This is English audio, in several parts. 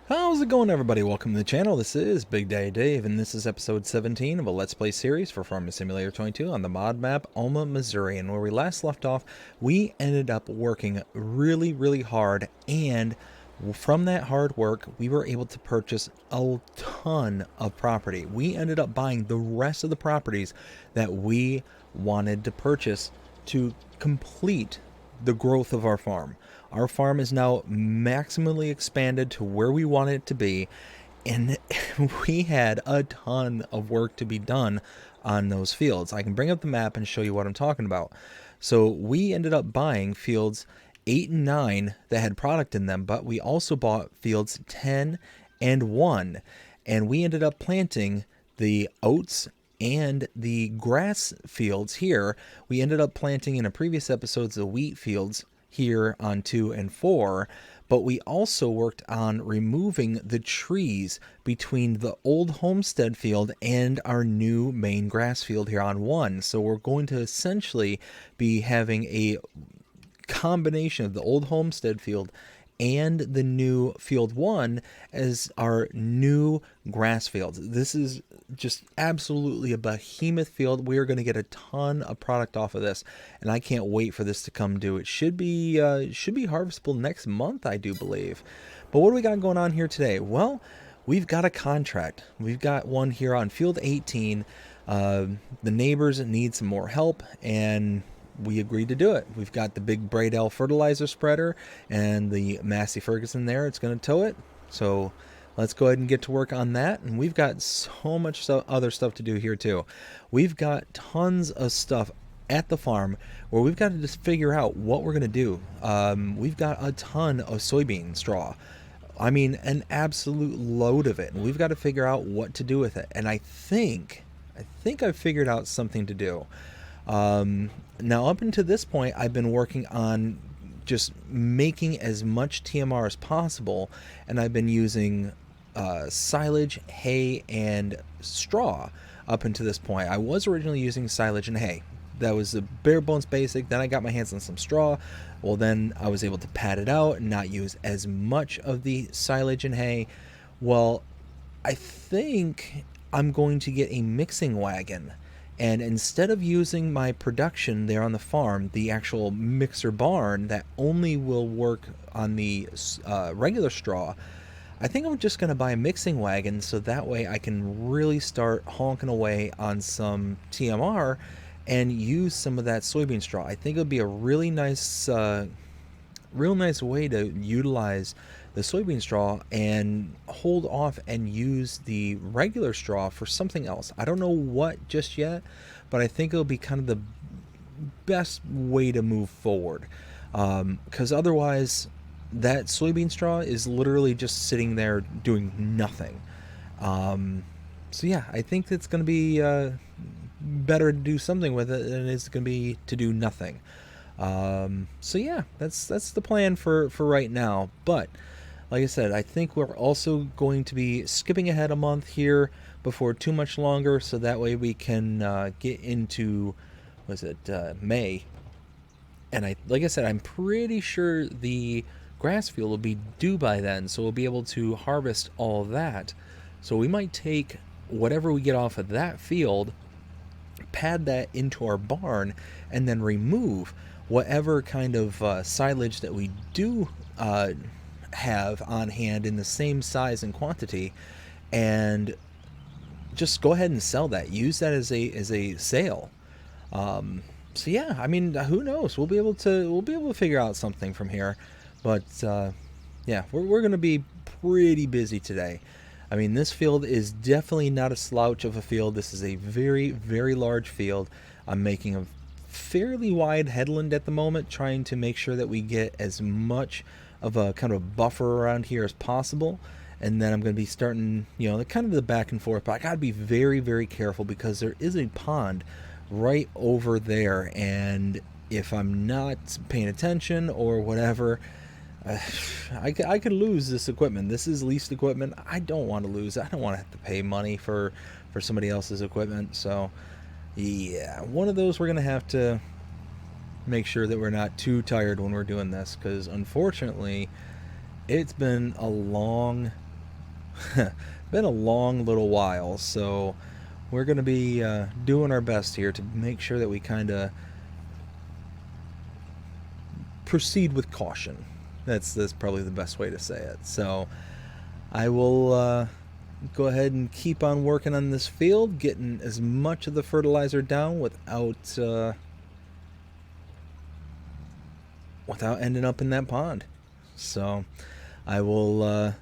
How's it going, everybody? Welcome to the channel. This is Big Daddy Dave, and this is episode 17 of a Let's Play series for Farming Simulator 22 on the mod map Alma, Missouri. And where we last left off, we ended up working really hard, and from that hard work, we were able to purchase a ton of property. We ended up buying the rest of the properties that we wanted to purchase to complete the growth of our farm. Our farm is now maximally expanded to where we want it to be, and we had a ton of work to be done on those fields. I can bring up the map and show you what I'm talking about. So we ended up buying fields 8 and 9 that had product in them, but we also bought fields 10 and 1, and we ended up planting the oats and the grass fields here. We ended up planting in a previous episodes the wheat fields here on 2 and 4, but we also worked on removing the trees between the old homestead field and our new main grass field here on 1. So we're going to essentially be having a combination of the old homestead field and the new field 1 as our new grass fields. This is just absolutely a behemoth field. We are going to get a ton of product off of this, and I can't wait for this to come due. It should be harvestable next month, I do believe. But what do we got going on here today? Well, we've got a contract. We've got one here on field 18. The neighbors need some more help, and we agreed to do it. We've got the big Braidell fertilizer spreader and the Massey Ferguson there. It's going to tow it. So let's go ahead and get to work on that. And we've got so much other stuff to do here too. We've got tons of stuff at the farm where we've got to just figure out what we're going to do. We've got a ton of soybean straw. I mean, an absolute load of it. And we've got to figure out what to do with it. And I think I've figured out something to do. Now, up until this point, I've been working on just making as much TMR as possible, and I've been using silage, hay, and straw up until this point. I was originally using silage and hay. That was the bare bones basic. Then I got my hands on some straw. Well, then I was able to pad it out and not use as much of the silage and hay. Well, I think I'm going to get a mixing wagon. And instead of using my production there on the farm, the actual mixer barn that only will work on the regular straw, I think I'm just going to buy a mixing wagon so that way I can really start honking away on some TMR and use some of that soybean straw. I think it would be a really nice way to utilize the soybean straw and hold off and use the regular straw for something else. I don't know what just yet, but I think it'll be kind of the best way to move forward, because otherwise that soybean straw is literally just sitting there doing nothing. So yeah, I think it's going to be better to do something with it than it's going to be to do nothing. So yeah, that's the plan for right now. But like I said, I think we're also going to be skipping ahead a month here before too much longer, so that way we can get into, May. And like I said, I'm pretty sure the grass field will be due by then, so we'll be able to harvest all that. So we might take whatever we get off of that field, pad that into our barn, and then remove whatever kind of silage that we do have on hand in the same size and quantity, and just go ahead and sell that. Use that as a sale. So yeah, I mean, who knows? We'll be able to figure out something from here. But yeah, we're gonna be pretty busy today. I mean, this field is definitely not a slouch of a field. This is a very large field. I'm making a fairly wide headland at the moment, trying to make sure that we get as much of a kind of buffer around here as possible. And then I'm going to be starting, kind of the back and forth, but I got to be very careful because there is a pond right over there, and if I'm not paying attention or whatever, I could lose this equipment. This is leased equipment. I don't want to lose it. I don't want to have to pay money for somebody else's equipment. So yeah, one of those we're going to have to make sure that we're not too tired when we're doing this, because unfortunately it's been a long been a long little while, so we're going to be doing our best here to make sure that we kind of proceed with caution. That's probably the best way to say it. So I will go ahead and keep on working on this field, getting as much of the fertilizer down without ending up in that pond. So I will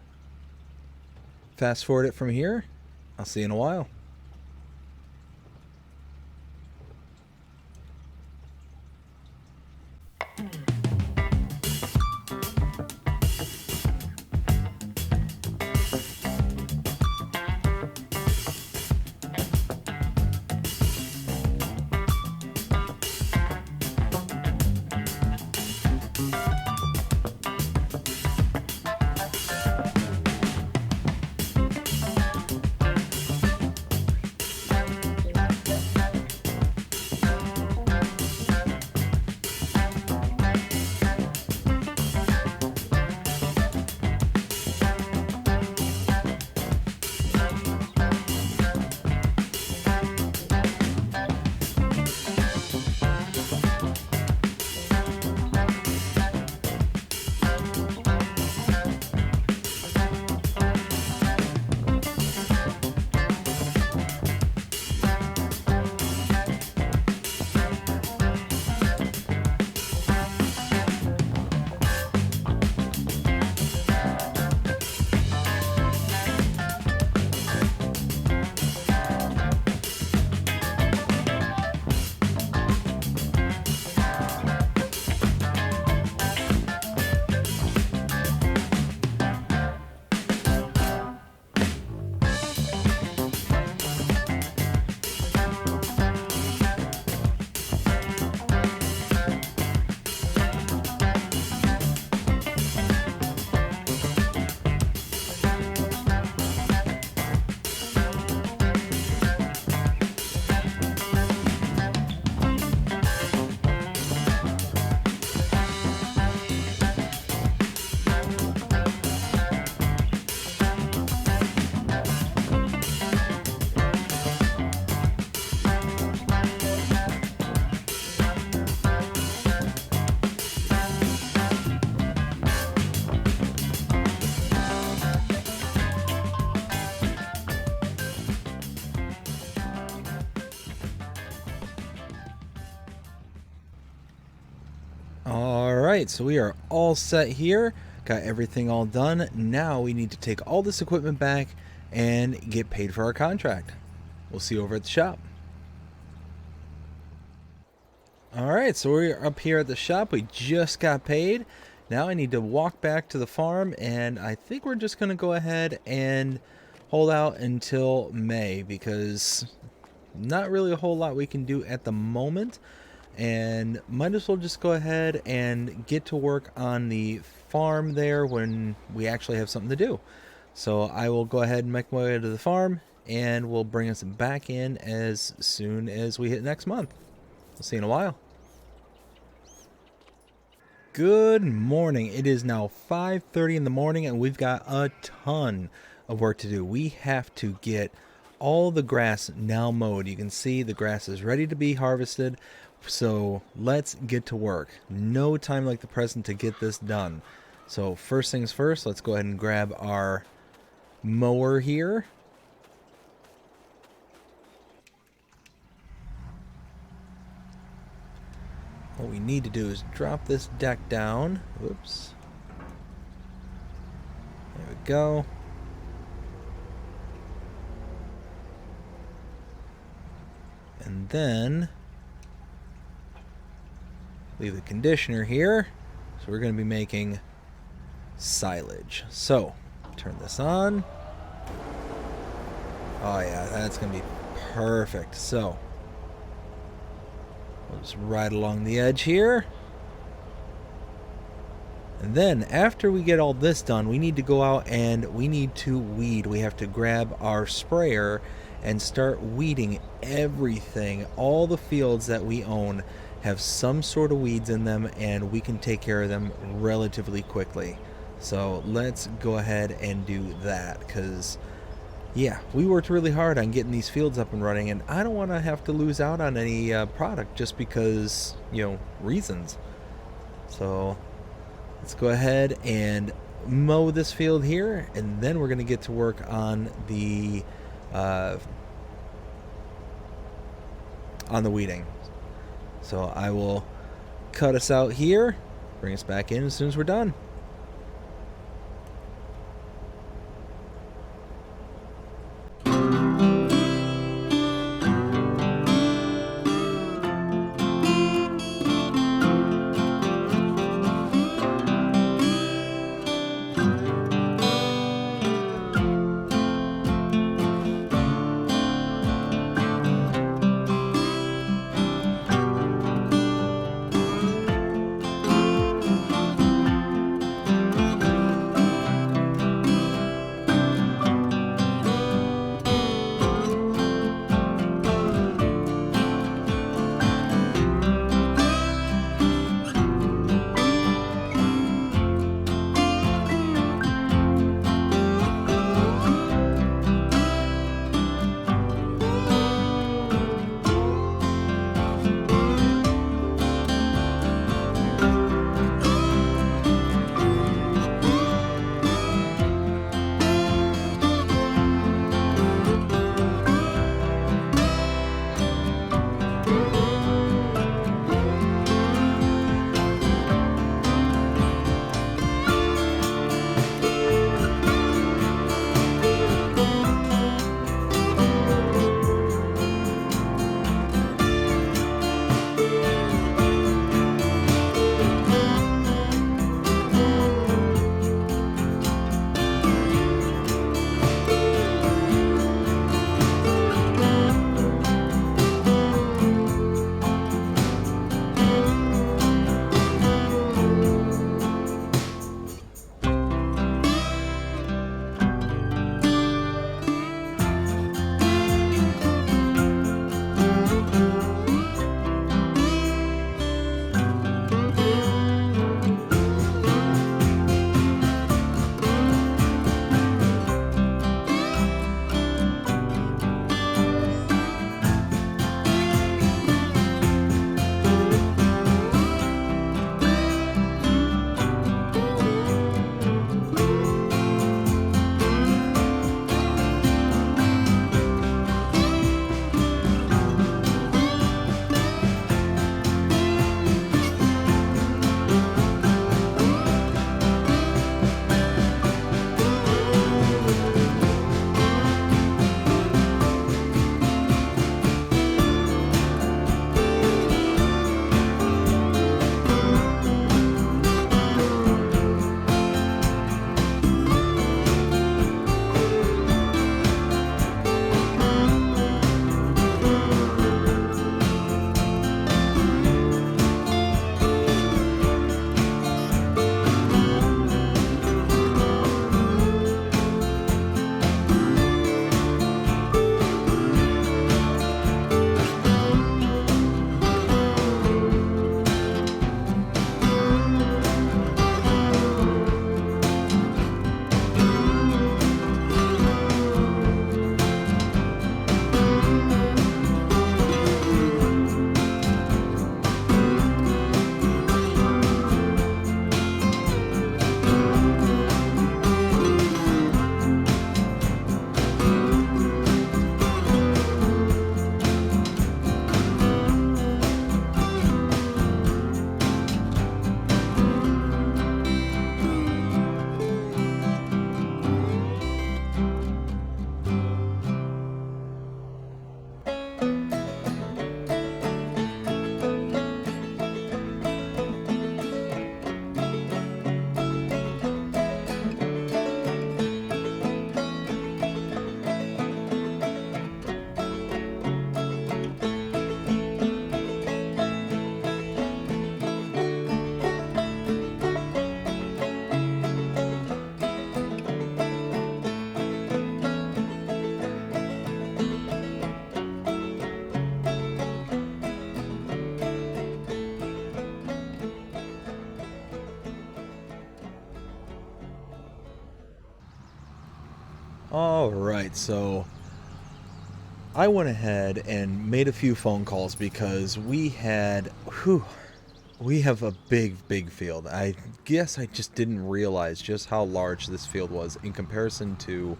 fast forward it from here. I'll see you in a while. Alright, so we are all set here. Got everything all done. Now we need to take all this equipment back and get paid for our contract. We'll see you over at the shop. Alright, so we're up here at the shop. We just got paid. Now I need to walk back to the farm, and I think we're just going to go ahead and hold out until May, because not really a whole lot we can do at the moment. And might as well just go ahead and get to work on the farm there when we actually have something to do. So I will go ahead and make my way to the farm, and we'll bring us back in as soon as we hit next month. We'll see you in a while. Good morning. It is now 5:30 in the morning, and we've got a ton of work to do. We have to get all the grass now mowed. You can see the grass is ready to be harvested. So let's get to work. No time like the present to get this done. So first things first, let's go ahead and grab our mower here. What we need to do is drop this deck down. Whoops. There we go. And then leave the conditioner here. So we're going to be making silage. So turn this on. Oh yeah, that's going to be perfect. So we'll just ride along the edge here. And then after we get all this done, we need to go out and we need to weed. We have to grab our sprayer and start weeding everything. All the fields that we own have some sort of weeds in them, and we can take care of them relatively quickly. So let's go ahead and do that, because yeah, we worked really hard on getting these fields up and running, and I don't want to have to lose out on any product just because, reasons. So let's go ahead and mow this field here, and then we're going to get to work on the weeding. So I will cut us out here, bring us back in as soon as we're done. All right, so I went ahead and made a few phone calls because we have a big field. I guess I just didn't realize just how large this field was in comparison to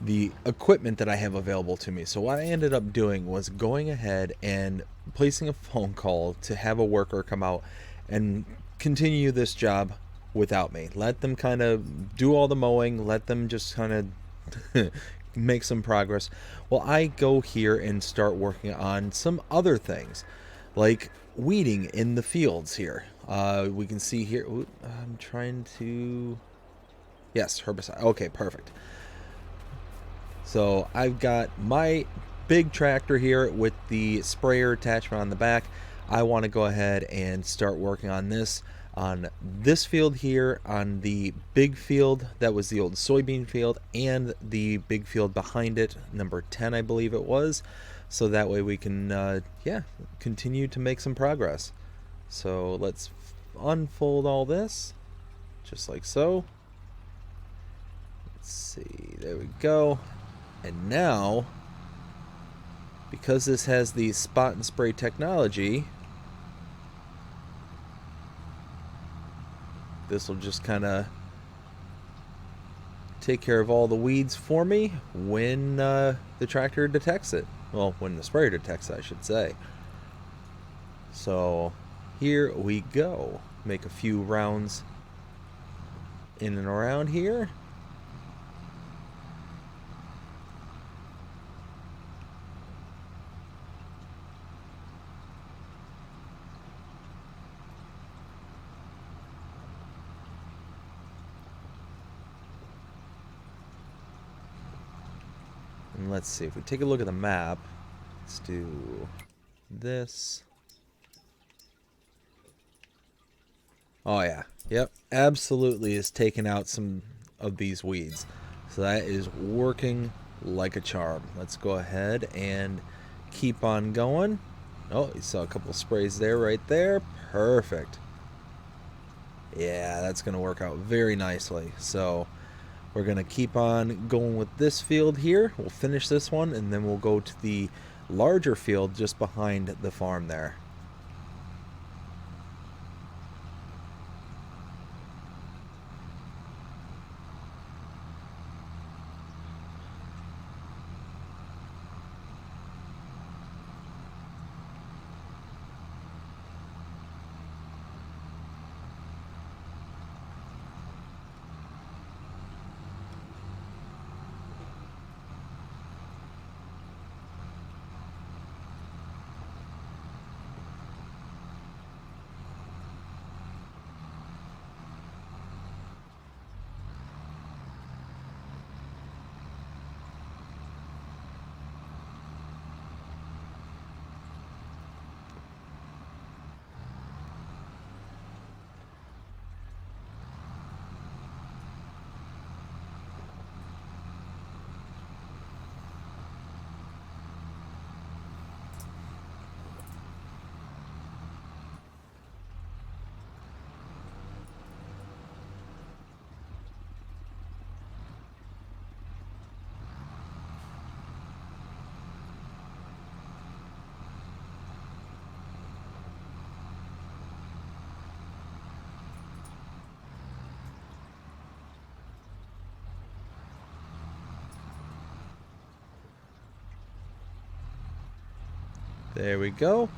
the equipment that I have available to me. So what I ended up doing was going ahead and placing a phone call to have a worker come out and continue this job without me. Let them kind of do all the mowing, let them just kind of make some progress. Well, I go here and start working on some other things, like weeding in the fields here. We can see here, I'm trying to, yes, herbicide. Okay, perfect. So I've got my big tractor here with the sprayer attachment on the back. I want to go ahead and start working on this field here, on the big field that was the old soybean field, and the big field behind it, number 10 I believe it was, so that way we can continue to make some progress. So let's unfold all this just like so. Let's see, there we go. And now, because this has the spot and spray technology, this will just kind of take care of all the weeds for me when the tractor detects it. Well, when the sprayer detects it, I should say. So here we go. Make a few rounds in and around here. And let's see, if we take a look at the map, let's do this. Oh yeah, yep, absolutely is taking out some of these weeds. So that is working like a charm. Let's go ahead and keep on going. Oh, you saw a couple sprays there, right there. Perfect. Yeah, that's going to work out very nicely. So we're going to keep on going with this field here. We'll finish this one, and then we'll go to the larger field just behind the farm there. There we go.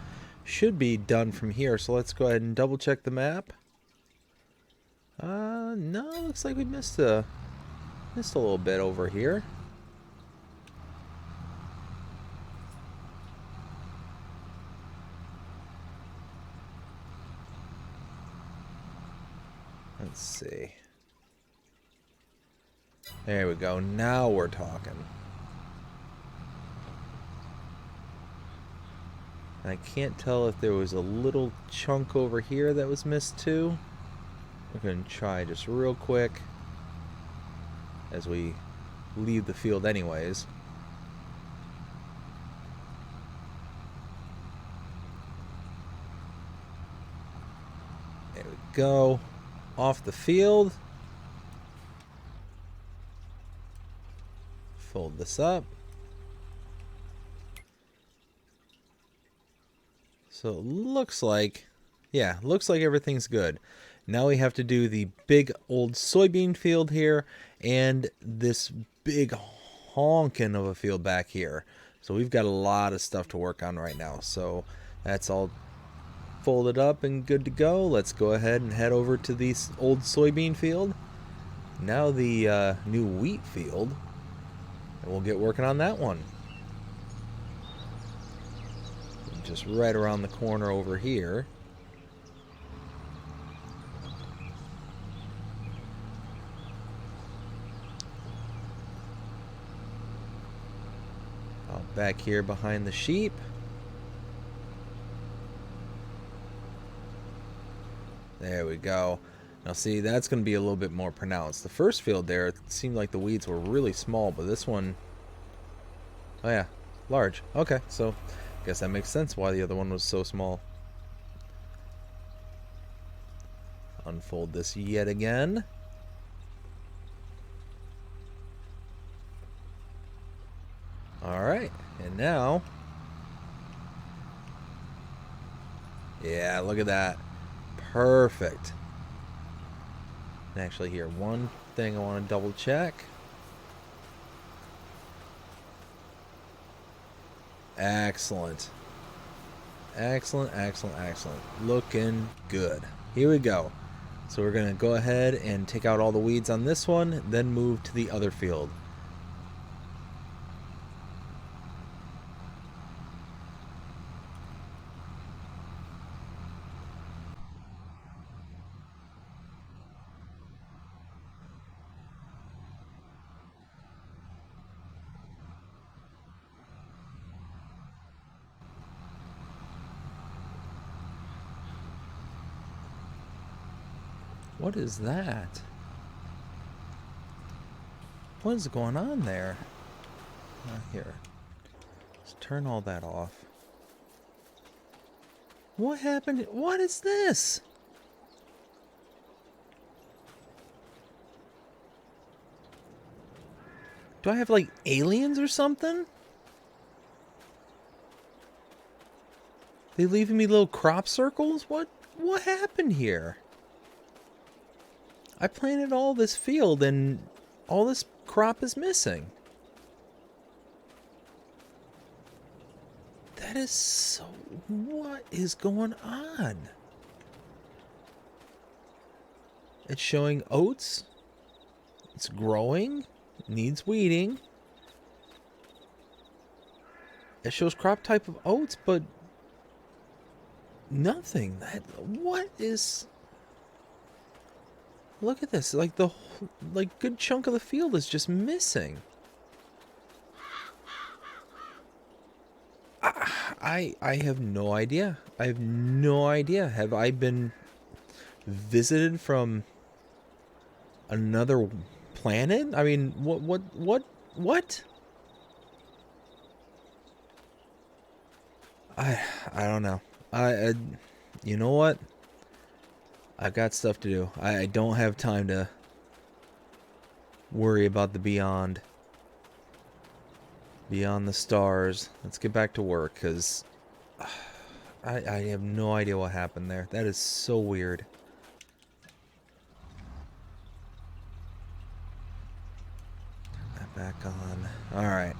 Should be done from here, so let's go ahead and double check the map. No, looks like we missed a little bit over here. Let's see. There we go. Now we're talking. I can't tell if there was a little chunk over here that was missed too. We're going to try just real quick as we leave the field anyways. There we go. Off the field. Fold this up. So it looks like, yeah, looks like everything's good. Now we have to do the big old soybean field here and this big honkin' of a field back here. So we've got a lot of stuff to work on right now. So that's all folded up and good to go. Let's go ahead and head over to the old soybean field. Now the new wheat field, and we'll get working on that one. Just right around the corner over here. Out back here behind the sheep. There we go. Now see, that's going to be a little bit more pronounced. The first field there, it seemed like the weeds were really small, but this one, oh yeah, large. Okay, so I guess that makes sense why the other one was so small. Unfold this yet again. Alright, and now, yeah, look at that. Perfect. And actually here, one thing I want to double check. Excellent. Excellent, excellent, excellent. Looking good. Here we go. So we're going to go ahead and take out all the weeds on this one, then move to the other field. What is that? What is going on there? Here. Let's turn all that off. What happened? What is this? Do I have like aliens or something? They leaving me little crop circles? What happened here? I planted all this field and all this crop is missing. That is so... What is going on? It's showing oats. It's growing. It needs weeding. It shows crop type of oats, but nothing. What is... Look at this. Like the good chunk of the field is just missing. I have no idea. I have no idea. Have I been visited from another planet? I mean, what? I don't know. You know what? I've got stuff to do. I don't have time to worry about the beyond the stars. Let's get back to work, because I have no idea what happened there. That is so weird. Turn that back on. Alright.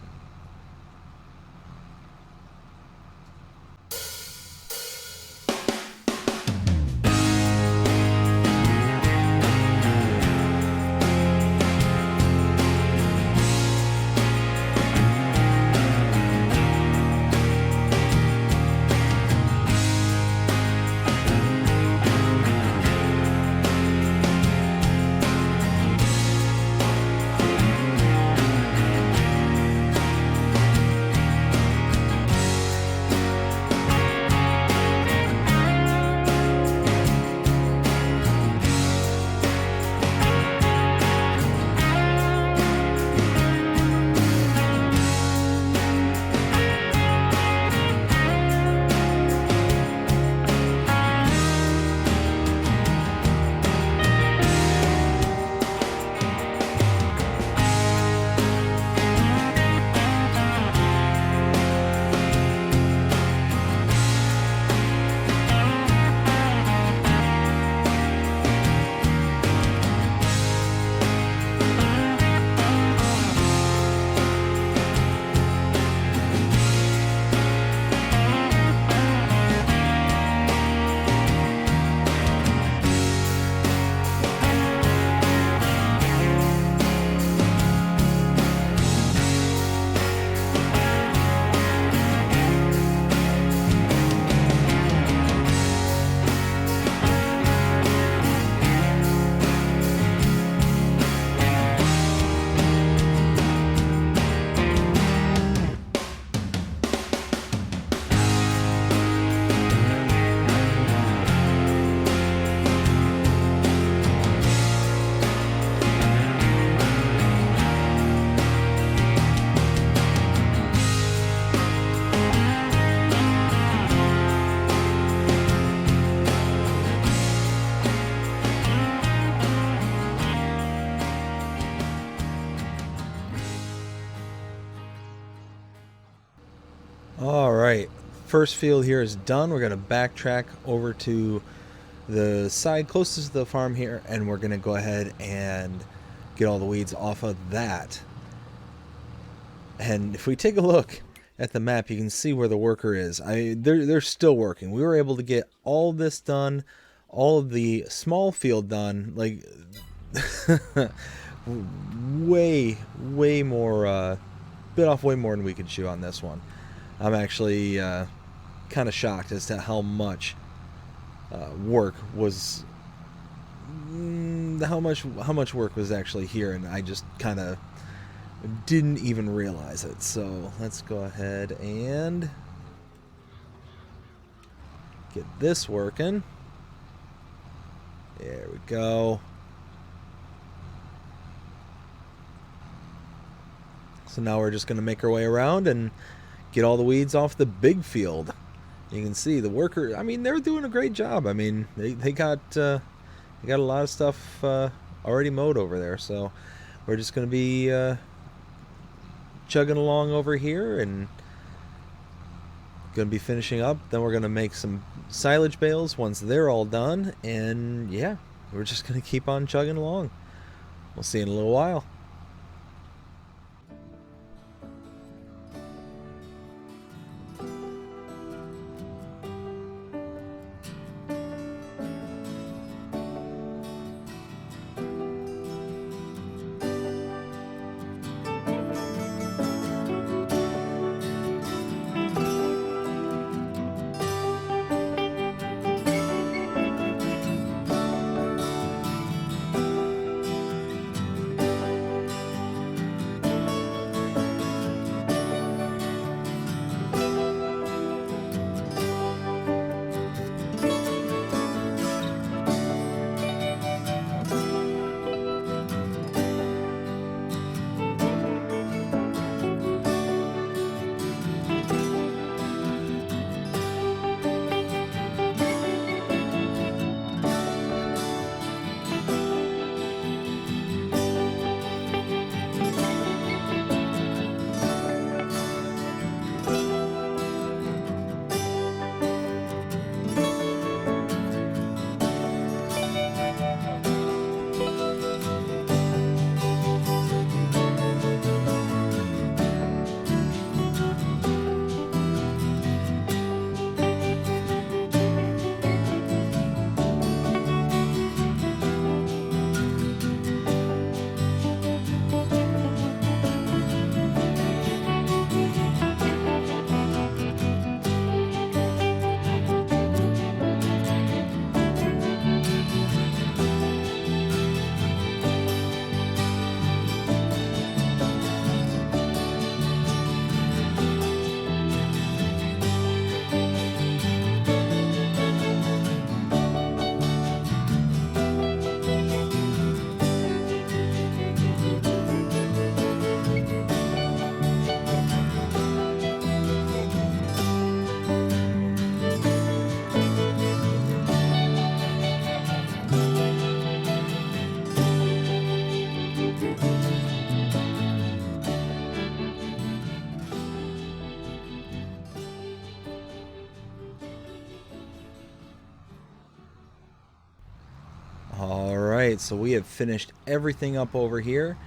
All right, first field here is done. We're going to backtrack over to the side closest to the farm here, and we're going to go ahead and get all the weeds off of that. And if we take a look at the map, you can see where the worker is. They're still working. We were able to get all this done, all of the small field done, like way more, bit off way more than we could chew on this one. I'm actually kind of shocked as to how much work was, how much work was actually here, and I just kind of didn't even realize it. So let's go ahead and get this working. There we go. So now we're just going to make our way around and get all the weeds off the big field. You can see the worker, I mean, they're doing a great job. I mean, they got a lot of stuff already mowed over there. So we're just going to be chugging along over here and going to be finishing up. Then we're going to make some silage bales once they're all done. And yeah, we're just going to keep on chugging along. We'll see you in a little while. Alright, so we have finished everything up over here.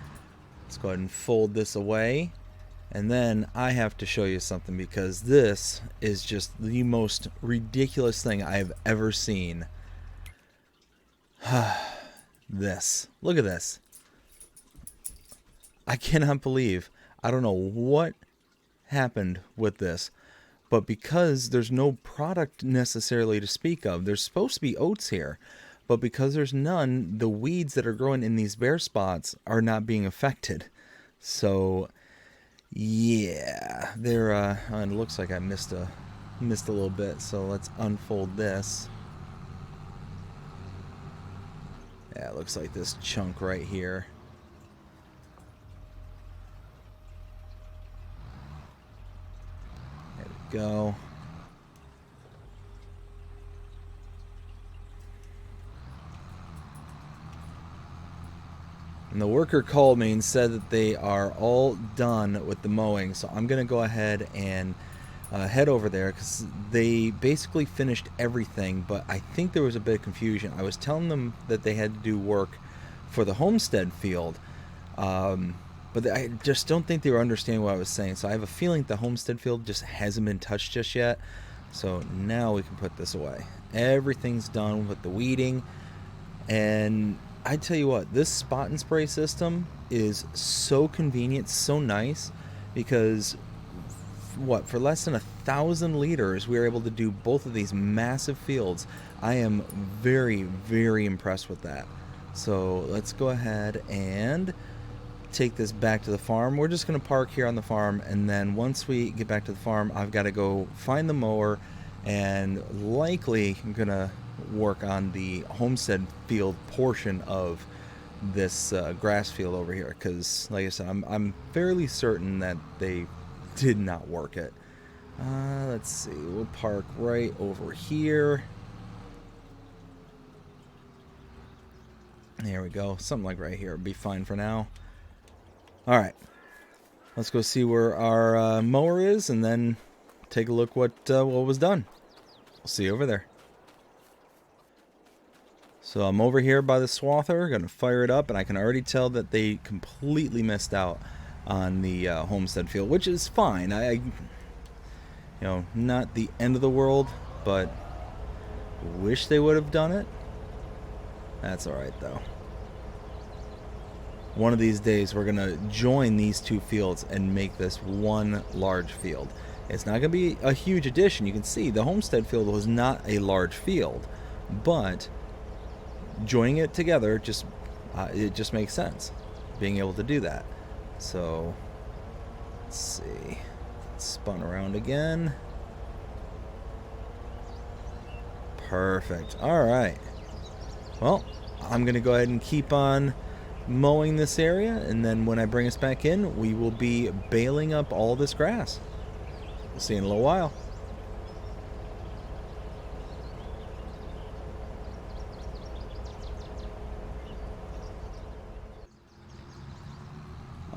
Let's go ahead and fold this away. And then I have to show you something, because this is just the most ridiculous thing I've ever seen. This. Look at this. I cannot believe. I don't know what happened with this. But because there's no product necessarily to speak of, there's supposed to be oats here. But because there's none, the weeds that are growing in these bare spots are not being affected. So, yeah, they're. It looks like I missed a little bit. So let's unfold this. Yeah, it looks like this chunk right here. There we go. And the worker called me and said that they are all done with the mowing. So I'm going to go ahead and head over there because they basically finished everything, but I think there was a bit of confusion. I was telling them that they had to do work for the homestead field, but I just don't think they were understanding what I was saying. So I have a feeling the homestead field just hasn't been touched just yet. So now we can put this away. Everything's done with the weeding. And I tell you what, this spot and spray system is so convenient, so nice, because for less than 1,000 liters we were able to do both of these massive fields. I am very, very impressed with that. So let's go ahead and take this back to the farm. We're just going to park here on the farm, and then once we get back to the farm, I've got to go find the mower, and likely I'm going to work on the homestead field portion of this grass field over here, because like I said, I'm fairly certain that they did not work it. Let's see, we'll park right over here. There we go, something like right here would be fine for now. Alright, let's go see where our mower is, and then take a look what was done. We'll see you over there. So I'm over here by the swather, gonna fire it up, and I can already tell that they completely missed out on the homestead field, which is fine. You know, not the end of the world, but wish they would have done it. That's alright though. One of these days we're gonna join these two fields and make this one large field. It's not gonna be a huge addition. You can see the homestead field was not a large field, but joining it together it just makes sense, being able to do that. So let's see, spun around again. Perfect. All right, well, I'm gonna go ahead and keep on mowing this area, and then when I bring us back in, we will be baling up all this grass. We'll see you in a little while.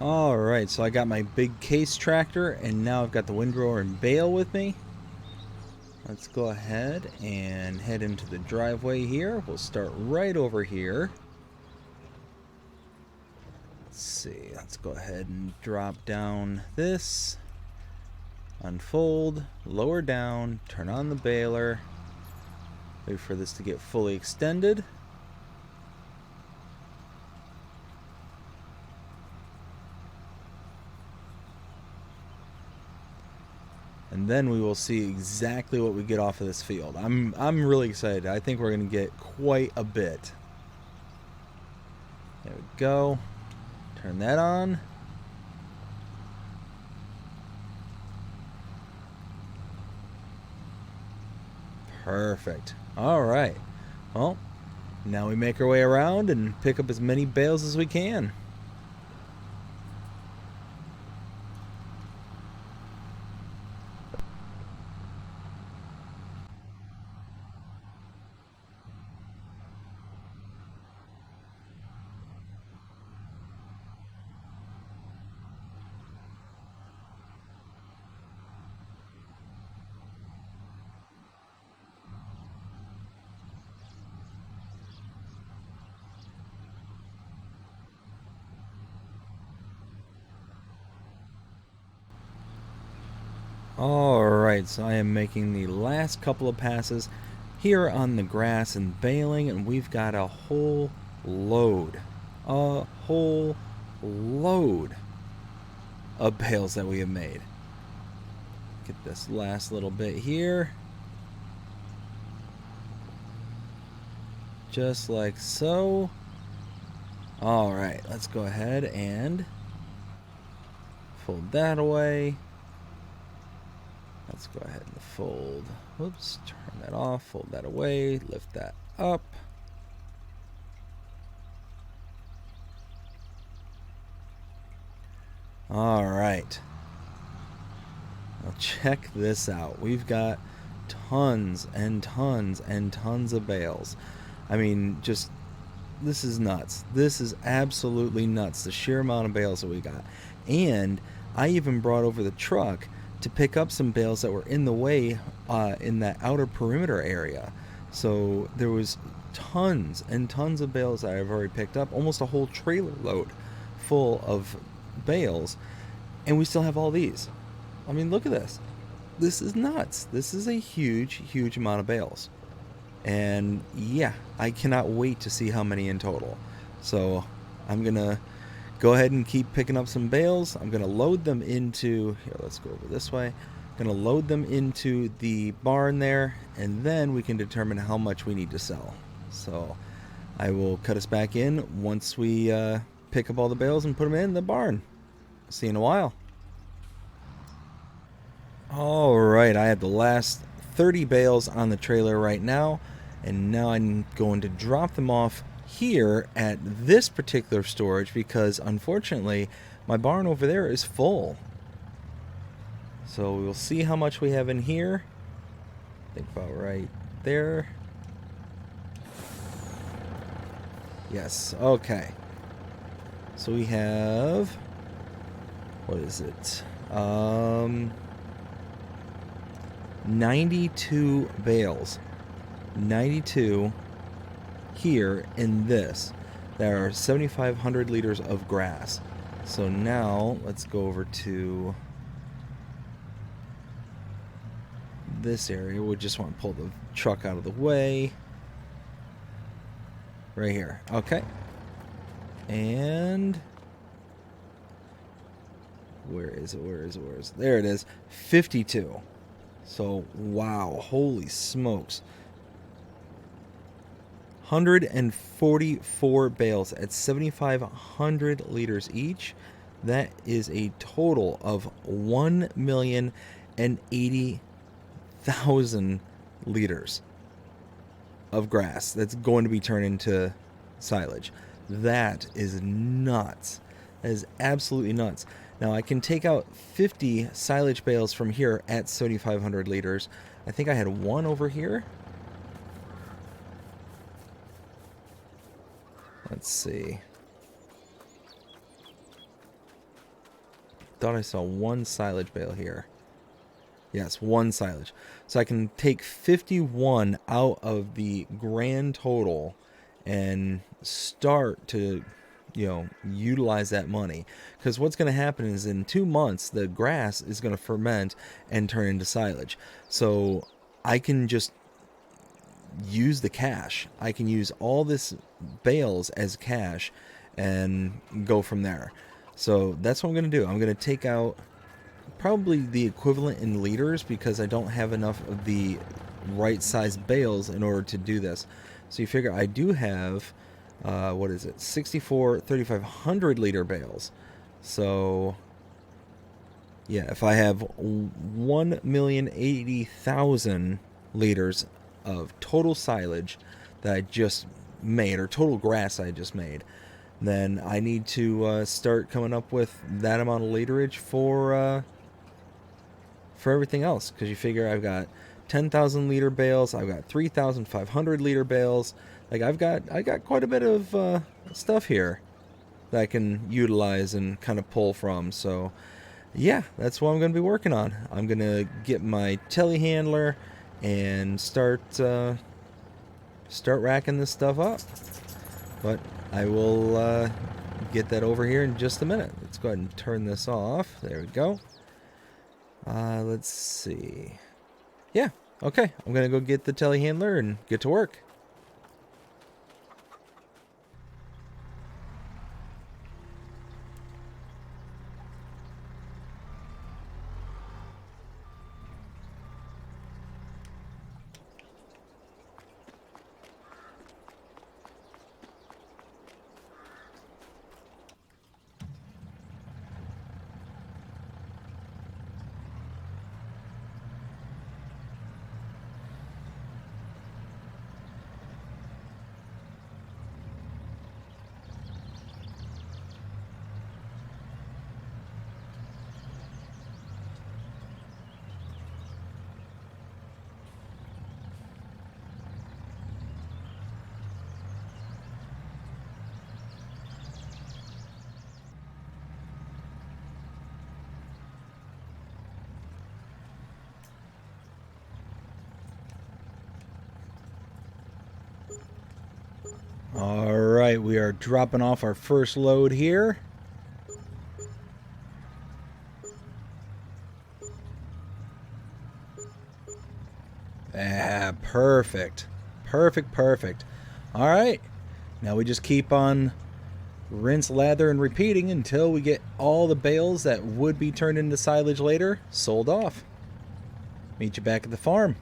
Alright, so I got my big case tractor, and now I've got the windrower and bale with me. Let's go ahead and head into the driveway here. We'll start right over here. Let's see, let's go ahead and drop down this, unfold, lower down, turn on the baler, wait for this to get fully extended. And then we will see exactly what we get off of this field. I'm really excited. I think we're going to get quite a bit. There we go. Turn that on. Perfect. All right. Well, now we make our way around and pick up as many bales as we can. Alright, so I am making the last couple of passes here on the grass and baling, and we've got a whole load of bales that we have made. Get this last little bit here. Just like so. Alright, let's go ahead and fold that away. Let's go ahead and fold, whoops, turn that off, fold that away, lift that up. All right. Now check this out. We've got tons and tons and tons of bales. I mean, just, this is nuts. This is absolutely nuts, the sheer amount of bales that we got. And I even brought over the truck to pick up some bales that were in the way in that outer perimeter area. So there was tons and tons of bales that I've already picked up, almost a whole trailer load full of bales, and we still have all these. I mean, look at this. This is nuts. This is a huge, huge amount of bales. And yeah, I cannot wait to see how many in total. So I'm going to go ahead and keep picking up some bales. I'm going to load them into, here, let's go over this way. I'm going to load them into the barn there, and then we can determine how much we need to sell. So I will cut us back in once we pick up all the bales and put them in the barn. See you in a while. All right, I have the last 30 bales on the trailer right now, and now I'm going to drop them off here at this particular storage because unfortunately my barn over there is full. So we'll see how much we have in here. I think about right there. Yes, okay. So we have, what is it? 92 bales. 92 here in this. There are 7,500 liters of grass. So now let's go over to this area. We just want to pull the truck out of the way. Right here. Okay. And where is it? Where is it? Where is it? There it is. 52. So, wow. Holy smokes. 144 bales at 7,500 liters each. That is a total of 1,080,000 liters of grass that's going to be turned into silage. That is nuts. That is absolutely nuts. Now I can take out 50 silage bales from here at 7,500 liters. I think I had one over here. Let's see. Thought I saw one silage bale here. Yes, one silage. So I can take 51 out of the grand total and start to, utilize that money. Because what's going to happen is in 2 months, the grass is going to ferment and turn into silage. So I can just use the cash. I can use all this bales as cash and go from there. So that's what I'm going to do. I'm going to take out probably the equivalent in liters because I don't have enough of the right size bales in order to do this. So you figure I do have, 64 3,500 liter bales. So yeah, if I have 1,080,000 liters of total silage that I just made, or total grass I just made, then I need to start coming up with that amount of literage for everything else. Because you figure I've got 10,000 liter bales, I've got 3,500 liter bales. Like I got quite a bit of stuff here that I can utilize and kind of pull from. So yeah, that's what I'm going to be working on. I'm going to get my telehandler and start racking this stuff up. But I will get that over here in just a minute. Let's go ahead and turn this off. There we go. Let's see. Yeah, okay. I'm going to go get the telehandler and get to work. All right, we are dropping off our first load here. Ah, perfect. Perfect, perfect. All right, now we just keep on rinse, lather, and repeating until we get all the bales that would be turned into silage later sold off. Meet you back at the farm.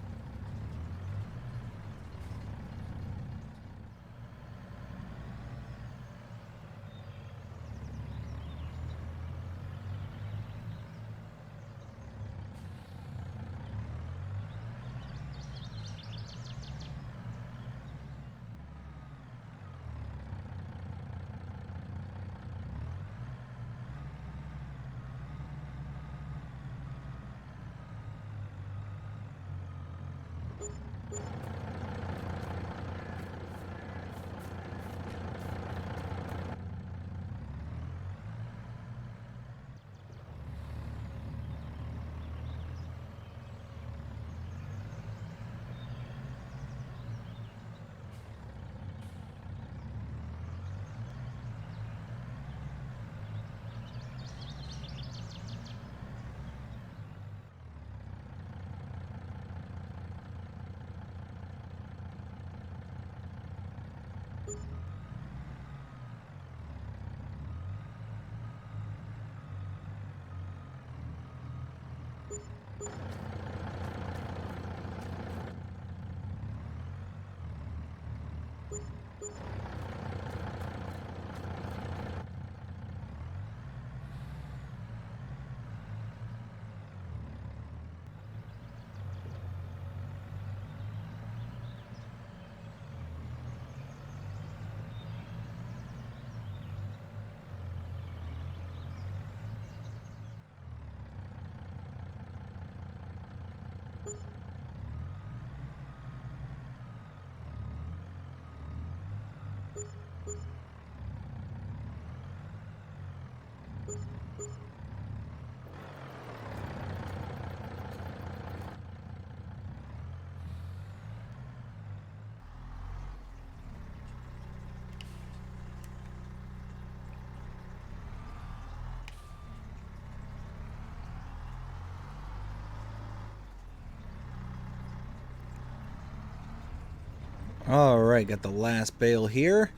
All right, got the last bale here.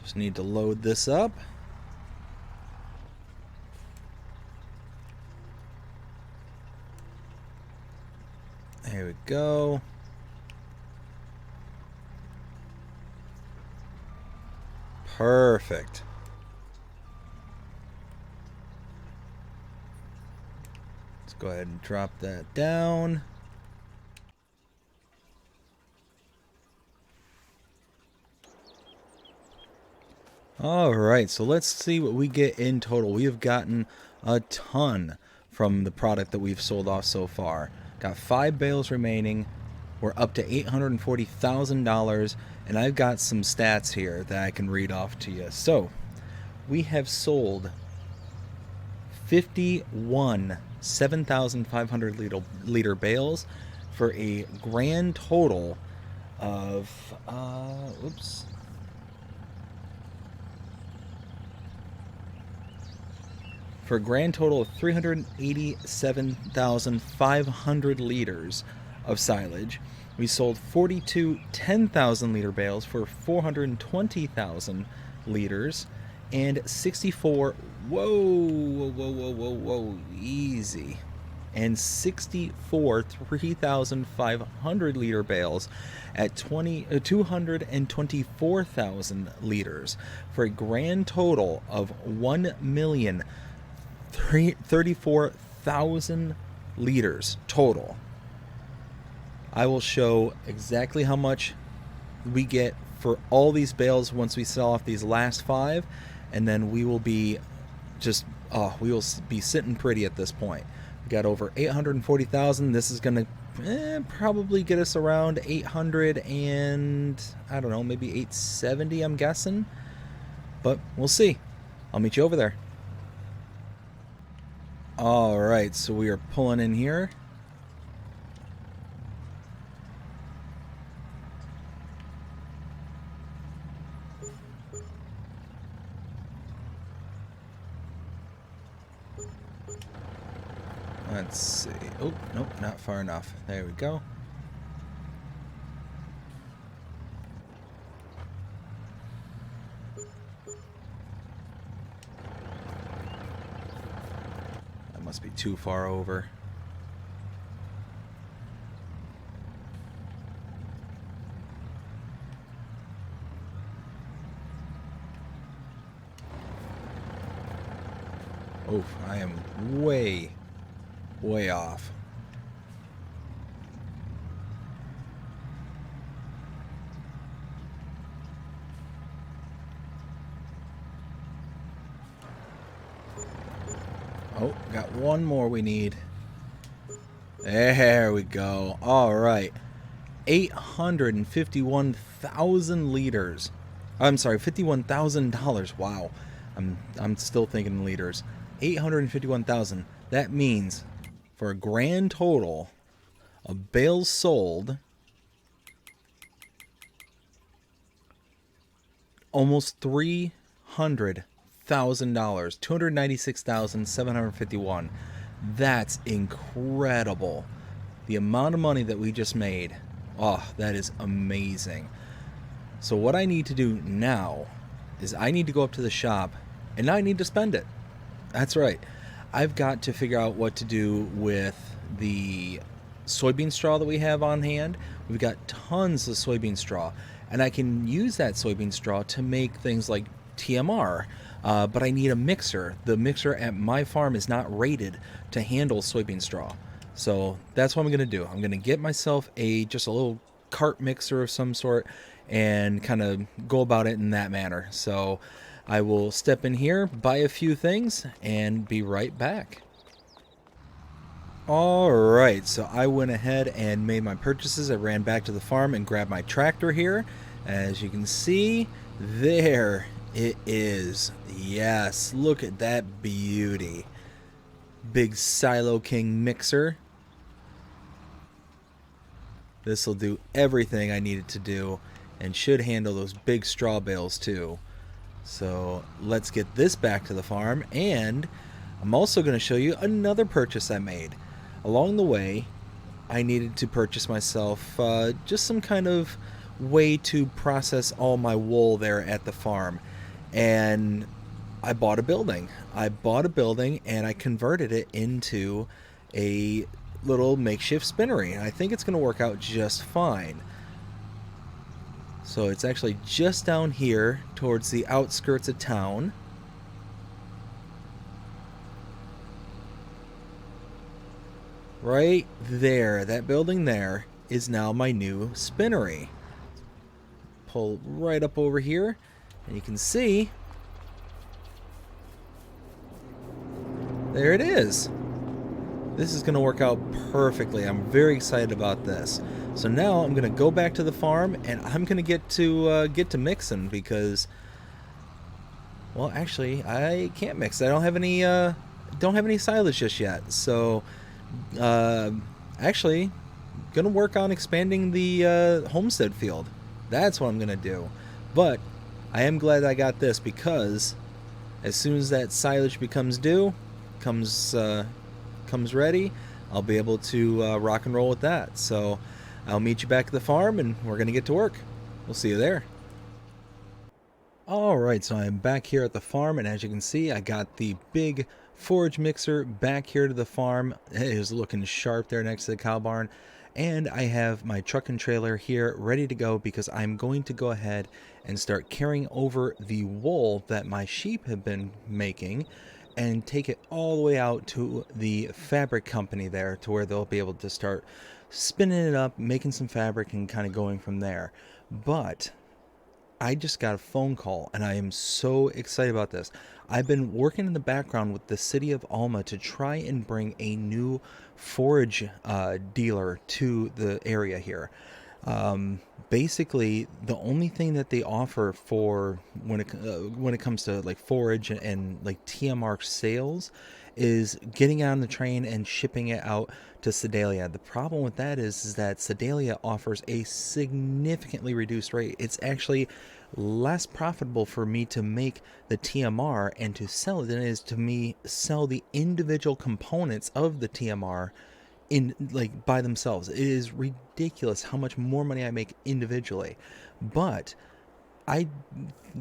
Just need to load this up. There we go. Perfect. Let's go ahead and drop that down. Alright, so let's see what we get in total. We have gotten a ton from the product that we've sold off so far. Got 5 bales remaining. We're up to $840,000, and I've got some stats here that I can read off to you. So, we have sold 51 7,500 liter bales for a grand total of, for a grand total of 387,500 liters of silage. We sold 42 10,000 liter bales for 420,000 liters, and 64 easy, and 64 3,500 liter bales at 224,000 liters for a grand total of 1,034,000 liters total. I will show exactly how much we get for all these bales once we sell off these last 5, and then we will be just we will be sitting pretty at this point. We got over 840,000. This is gonna probably get us around 800, and I don't know, maybe 870, I'm guessing, but we'll see. I'll meet you over there. All right, so we are pulling in here. Let's see. Oh, nope, not far enough. There we go. That must be too far over. Oh, I am way off. Oh, got one more we need. There we go. All right. 851,000 liters. I'm sorry, $51,000. Wow. I'm still thinking liters. 851,000. That means for a grand total of bales sold, almost $300,000. 296,751. That's incredible. The amount of money that we just made. Oh, that is amazing. So what I need to do now is I need to go up to the shop and I need to spend it. That's right. I've got to figure out what to do with the soybean straw that we have on hand. We've got tons of soybean straw, and I can use that soybean straw to make things like TMR, but I need a mixer. The mixer at my farm is not rated to handle soybean straw. So that's what I'm going to do. I'm going to get myself just a little cart mixer of some sort and kind of go about it in that manner. So I will step in here, buy a few things, and be right back. Alright, so I went ahead and made my purchases. I ran back to the farm and grabbed my tractor here. As you can see, there it is. Yes, look at that beauty. Big Silo King mixer. This will do everything I need it to do and should handle those big straw bales too. So let's get this back to the farm, and I'm also going to show you another purchase I made. Along the way, I needed to purchase myself just some kind of way to process all my wool there at the farm. And I bought a building. And I converted it into a little makeshift spinnery. I think it's going to work out just fine. So it's actually just down here towards the outskirts of town. Right there, that building there is now my new spinnery. Pull right up over here, and you can see, there it is. This is going to work out perfectly. I'm very excited about this. So now I'm going to go back to the farm, and I'm going to get to mixing because, well, actually, I can't mix. I don't have any silage just yet. So, actually, gonna work on expanding the homestead field. That's what I'm gonna do. But I am glad I got this because as soon as that silage becomes comes ready, I'll be able to rock and roll with that. So I'll meet you back at the farm, and we're gonna get to work. We'll see you there. Alright, so I'm back here at the farm, and as you can see, I got the big forage mixer back here to the farm. It is looking sharp there next to the cow barn. And I have my truck and trailer here ready to go because I'm going to go ahead and start carrying over the wool that my sheep have been making and take it all the way out to the fabric company there to where they'll be able to start spinning it up, making some fabric, and kind of going from there. But I just got a phone call, and I am so excited about this. I've been working in the background with the city of Alma to try and bring a new forage dealer to the area here. Basically, the only thing that they offer for when it comes to like forage and like TMR sales is getting on the train and shipping it out to Sedalia. The problem with that is that Sedalia offers a significantly reduced rate. It's actually less profitable for me to make the TMR and to sell it than it is to me sell the individual components of the TMR in like by themselves. It is ridiculous how much more money I make individually. But I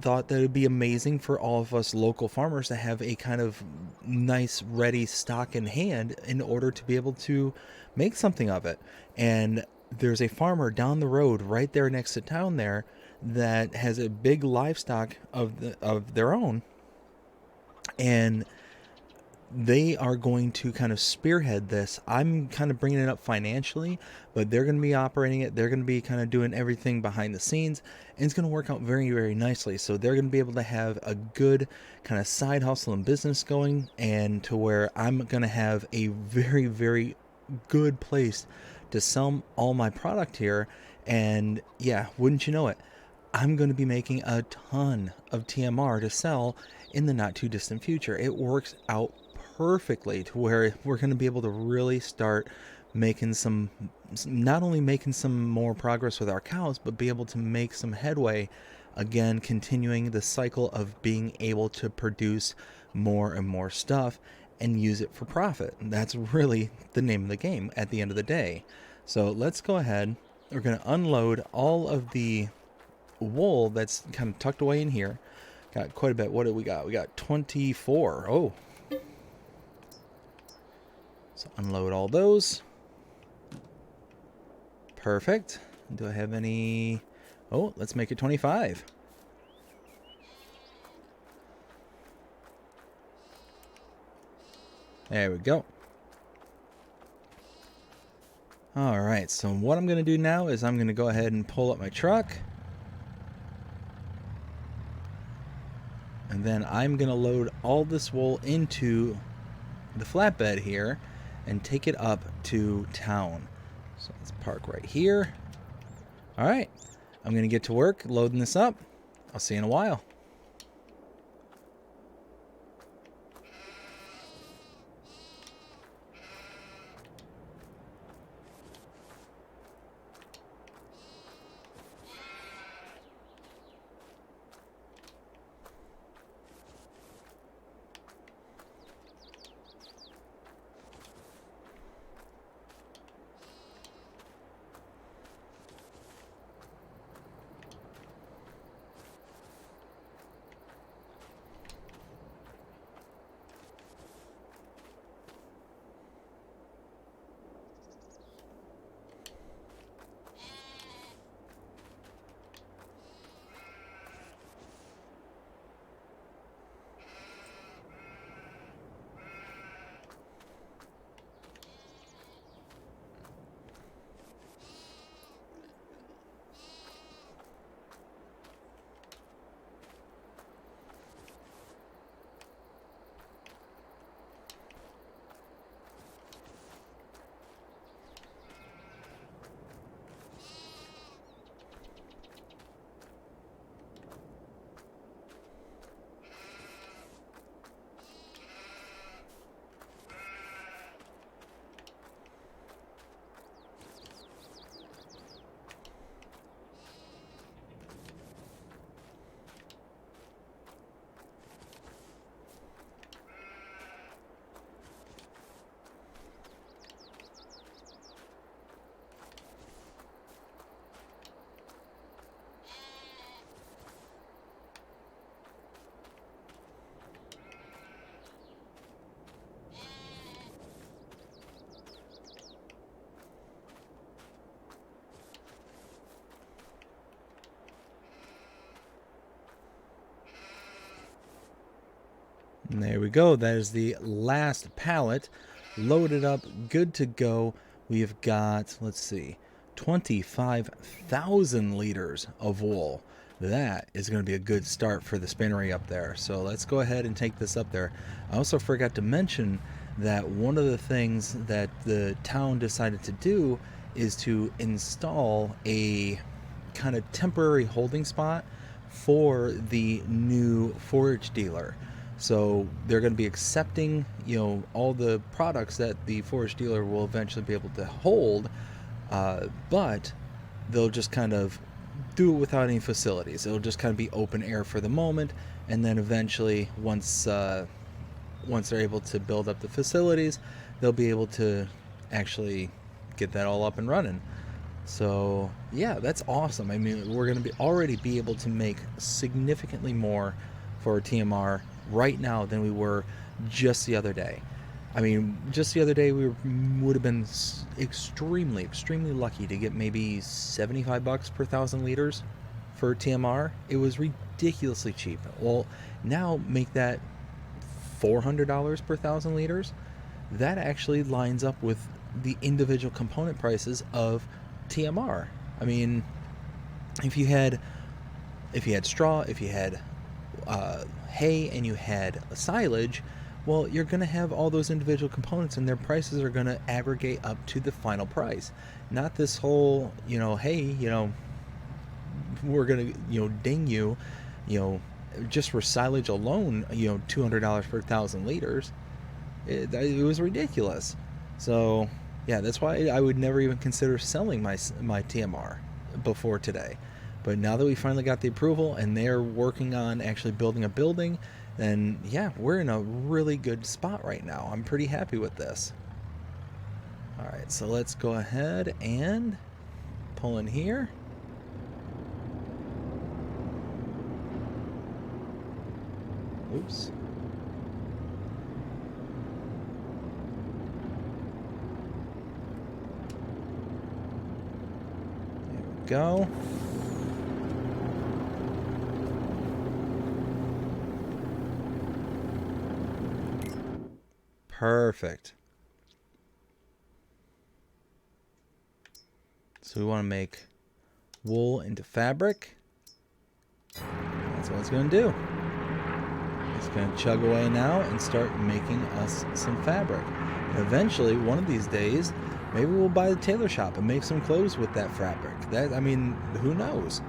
thought that it would be amazing for all of us local farmers to have a kind of nice ready stock in hand in order to be able to make something of it. And there's a farmer down the road right there next to town there that has a big livestock of their own, and they are going to kind of spearhead this. I'm kind of bringing it up financially, but they're going to be operating it. They're going to be kind of doing everything behind the scenes, and it's going to work out very, very nicely. So they're going to be able to have a good kind of side hustle and business going, and to where I'm going to have a very, very good place to sell all my product here. And yeah, wouldn't you know it, I'm going to be making a ton of TMR to sell in the not too distant future. It works out perfectly to where we're going to be able to really start making some, not only making some more progress with our cows, but be able to make some headway again, continuing the cycle of being able to produce more and more stuff and use it for profit. And that's really the name of the game at the end of the day. So let's go ahead. We're going to unload all of the wool that's kind of tucked away in here. Got quite a bit. What do we got? We got 24. Oh. So unload all those. Perfect. Do I have any? Oh, let's make it 25. There we go. All right, so what I'm going to do now is I'm going to go ahead and pull up my truck. And then I'm going to load all this wool into the flatbed here and take it up to town. So let's park right here. All right, I'm going to get to work loading this up. I'll see you in a while. And there we go. That is the last pallet loaded up, good to go. We've got, let's see, 25,000 liters of wool. That is going to be a good start for the spinnery up there. So let's go ahead and take this up there. I also forgot to mention that one of the things that the town decided to do is to install a kind of temporary holding spot for the new forage dealer. So they're going to be accepting, all the products that the forage dealer will eventually be able to hold, but they'll just kind of do it without any facilities. It'll just kind of be open air for the moment, and then eventually, once they're able to build up the facilities, they'll be able to actually get that all up and running. So yeah, that's awesome. I mean, we're going to already be able to make significantly more for TMR right now than we were just the other day. I mean, just the other day we would have been extremely lucky to get maybe $75 per 1,000 liters for TMR. It was ridiculously cheap. Well, now make that $400 per 1,000 liters. That actually lines up with the individual component prices of TMR. I mean, if you had straw, if you had hay, and you had silage, well, you're going to have all those individual components, and their prices are going to aggregate up to the final price. Not this whole, hey, we're going to, ding you, just for silage alone, $200 per 1,000 liters. It was ridiculous. So yeah, that's why I would never even consider selling my TMR before today. But now that we finally got the approval and they're working on actually building a building, then yeah, we're in a really good spot right now. I'm pretty happy with this. All right, so let's go ahead and pull in here. Oops. There we go. Perfect. So we want to make wool into fabric. That's what it's going to do. It's going to chug away now and start making us some fabric. And eventually, one of these days, maybe we'll buy the tailor shop and make some clothes with that fabric. I mean, who knows?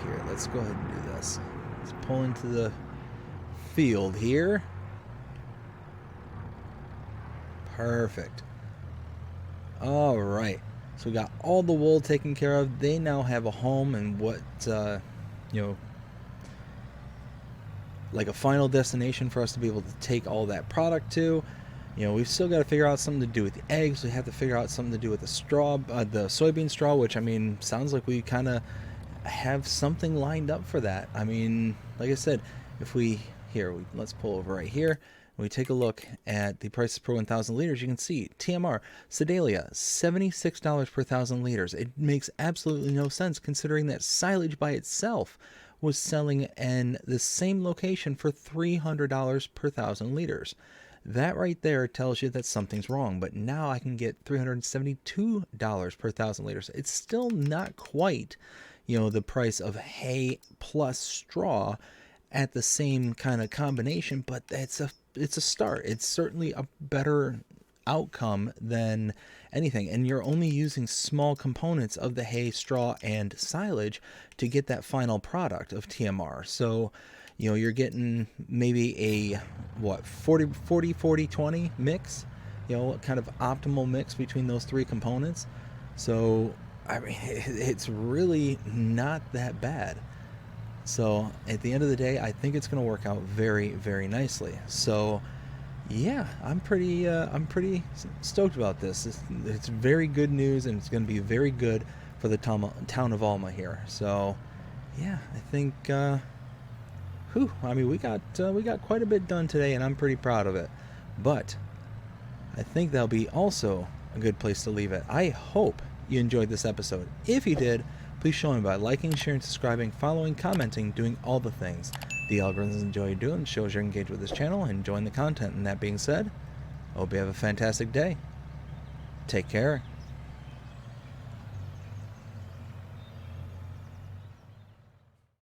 Here, let's go ahead and do this. Let's pull into the field here. Perfect. All right. So we got all the wool taken care of. They now have a home and like a final destination for us to be able to take all that product to. We've still got to figure out something to do with the eggs. We have to figure out something to do with the straw, the soybean straw, which, I mean, sounds like we kind of have something lined up for that. I mean, like I said, let's pull over right here. When we take a look at the prices per 1,000 liters, you can see TMR, Sedalia, $76 per 1,000 liters. It makes absolutely no sense considering that silage by itself was selling in the same location for $300 per 1,000 liters. That right there tells you that something's wrong. But now I can get $372 per 1,000 liters. It's still not quite, the price of hay plus straw at the same kind of combination, but it's a start. It's certainly a better outcome than anything, and you're only using small components of the hay, straw, and silage to get that final product of TMR. So you're getting maybe a 40-40-20 mix, kind of optimal mix between those three components. So I mean, it's really not that bad. So at the end of the day, I think it's going to work out very, very nicely. So yeah, I'm pretty stoked about this. It's very good news, and it's going to be very good for the town of Alma here. So yeah, I think I mean, we got quite a bit done today, and I'm pretty proud of it. But I think that'll be also a good place to leave it. I hope you enjoyed this episode. If you did, please show me by liking, sharing, subscribing, following, commenting, doing all the things the algorithms enjoy doing. Shows you're engaged with this channel and enjoying the content. And that being said, I hope you have a fantastic day. Take care.